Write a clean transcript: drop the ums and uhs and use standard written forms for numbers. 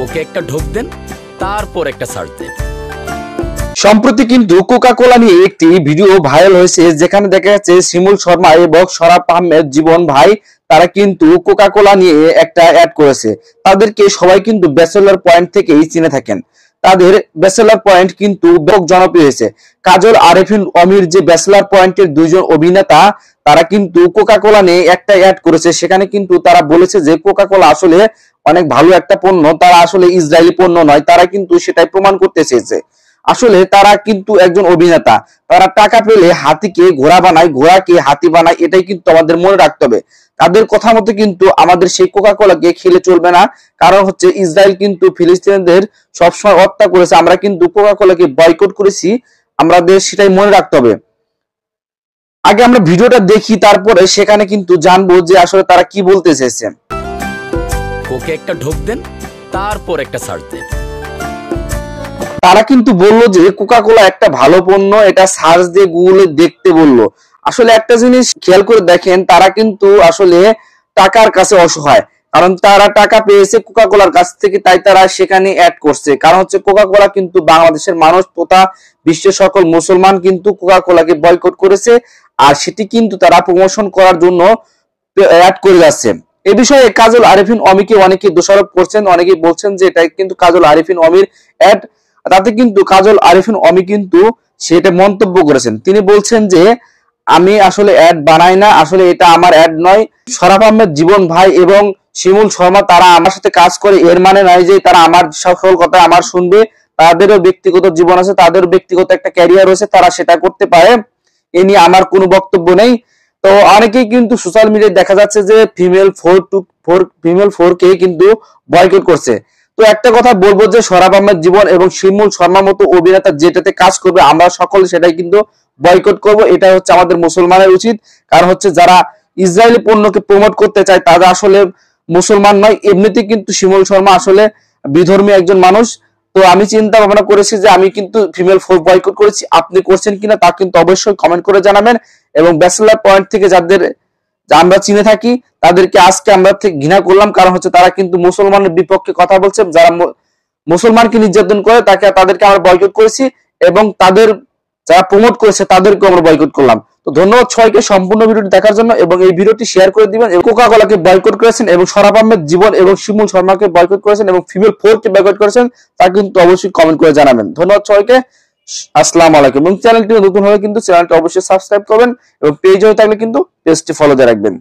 ওকে একটা ঢোক দেন, তারপর একটা সার্চ দেন। সম্প্রতি কিন্তু কোকা কোলা নিয়ে একটি ভিডিও ভাইরাল হয়েছে, যেখানে দেখা যাচ্ছে শিমুল শর্মা এবং শরাফ আহমেদ জীবন ভাই তারা কিন্তু কোকা কোলা নিয়ে একটা অ্যাড করেছে। তাদেরকে সবাই কিন্তু ব্যাচেলর পয়েন্ট থেকেই চিনে থাকেন। তাদের ব্যাচেলর পয়েন্ট কিন্তু ব্যাপক জনপ্রিয় হয়েছে। কাজল আরেফিন অমির যে ব্যাচেলর পয়েন্টের দুইজন অভিনেতা, তারা কিন্তু কোকা কোলা নিয়ে একটা অ্যাড করেছে। সেখানে কিন্তু তারা বলেছে যে কোকা কোলা আসলে অনেক ভালো একটা পণ্য, তারা আসলে ইসরায়েলি পণ্য নয়, তারা কিন্তু সেটাই প্রমাণ করতে চেয়েছে। আসলে তারা কিন্তু একজন অভিনেতা, তারা টাকা পেলে হাতিকে ঘোড়া বানায়, ঘোড়াকে হাতি বানায়, এটাই কিন্তু আমাদের মনে রাখতে হবে। তাদের কথা মতো কিন্তু আমাদের সেই কোকা কোলাকে খেলে চলবে না, কারণ হচ্ছে ইসরায়েল কিন্তু ফিলিস্তিনিদের সবসময় হত্যা করেছে, আমরা কিন্তু কোকা কোলাকে বয়কট করেছি, আমাদের সেটাই মনে রাখতে হবে। আগে আমরা ভিডিওটা দেখি, তারপরে সেখানে কিন্তু জানবো যে আসলে তারা কি বলতে চেয়েছে। ওকে একটা ঢোক দেন, তারপর একটা সার্চ দেন। তারা কিন্তু বললো যে কোকা কোলা একটা ভালো পণ্য, এটা সার্চ দিয়ে গুগলে দেখতে বললো। আসলে একটা জিনিস খেয়াল করে দেখেন, তারা কিন্তু আসলে টাকার কাছে অসহায়, কারণ তারা টাকা পেয়েছে কোকা কোলার কাছ থেকে, তাই তারা সেখানে অ্যাড করছে। কারণ হচ্ছে কোকা কোলা কিন্তু বাংলাদেশের মানুষ তথা বিশ্বের সকল মুসলমান কিন্তু কোকা কোলাকে বয়কট করেছে, আর সেটি কিন্তু তারা প্রমোশন করার জন্য অ্যাড করে যাচ্ছে। এ বিষয়ে কাজল আরেফিন অমিকে অনেকে দোষারোপ করছেন, অনেকেই বলছেন যে এটা কিন্তু কাজল আরেফিন অমির অ্যাড। তাতে কিন্তু কাজল আরেফিন অমি কিন্তু সেটা মন্তব্য করেছেন। তিনি বলছেন যে আমি আসলে অ্যাড বানাই না, আসলে এটা আমার অ্যাড নয়। শরাফ আহমেদ জীবন ভাই এবং শিমুল শর্মা তারা আমার সাথে কাজ করে, এর মানে নয় যে তারা আমার সকল কথা আমার শুনবে। তাদেরও ব্যক্তিগত জীবন আছে, তাদের ব্যক্তিগত একটা ক্যারিয়ার রয়েছে, তারা সেটা করতে পারে, এ নিয়ে আমার কোনো বক্তব্য নেই। তো অনেকেই কিন্তু সোশ্যাল মিডিয়ায় দেখা যাচ্ছে যে ফিমেল 4 কে কিন্তু বয়কট করছে। তো একটা কথা বলবো যে শরাফ আহমেদ জীবন এবং শিমুল শর্মার মতো অভিনেতা যেটাতে কাজ করবে, আমরা সকলে সেটাই কিন্তু বয়কট করব। এটা হচ্ছে আমাদের মুসলমানের উচিত, কারণ হচ্ছে যারা ইসরায়েলি পণ্যকে প্রমোট করতে চায় তারা আসলে মুসলমান নয়। এমনিতেই কিন্তু শিমুল শর্মা আসলে বিধর্মী একজন মানুষ। তো আমি চিন্তা ভাবনা করেছি যে আমি কিন্তু ফিমেল 4 বয়কট করেছি, আপনি করছেন কিনা তা কিন্তু অবশ্যই কমেন্ট করে জানাবেন। এবং ব্যাচেলর পয়েন্ট থেকে যাদের আমরা চিনে থাকি তাদেরকে আজকে আমরা ঘৃণা করলাম, কারণ হচ্ছে তারা কিন্তু মুসলমানের বিপক্ষে কথা বলছে। যারা মুসলমানকে নির্যাতন করে তাদেরকে আমরা বয়কট করেছি, এবং তাদের যারা প্রমোট করেছে তাদেরকে আমরা বয়কট করলাম। তো ধন্যবাদ সবাইকে সম্পূর্ণ ভিডিওটি দেখার জন্য, এবং এই ভিডিওটি শেয়ার করে দিবেন। কোকা কোলাকে বয়কট করেছেন এবং শরাফ আহমেদ জীবন এবং শিমুল শর্মাকে বয়কট করেছেন এবং ফিমেল 4 কে বয়কট করেছেন, তা কিন্তু অবশ্যই কমেন্ট করে জানাবেন। ধন্যবাদ সবাইকে, আসসালামু আলাইকুম। এবং চ্যানেলটি নতুন হলে কিন্তু চ্যানেলটি অবশ্যই সাবস্ক্রাইব করবেন, এবং পেজ হয়ে থাকলে কিন্তু পেজটি ফলো দিয়ে রাখবেন।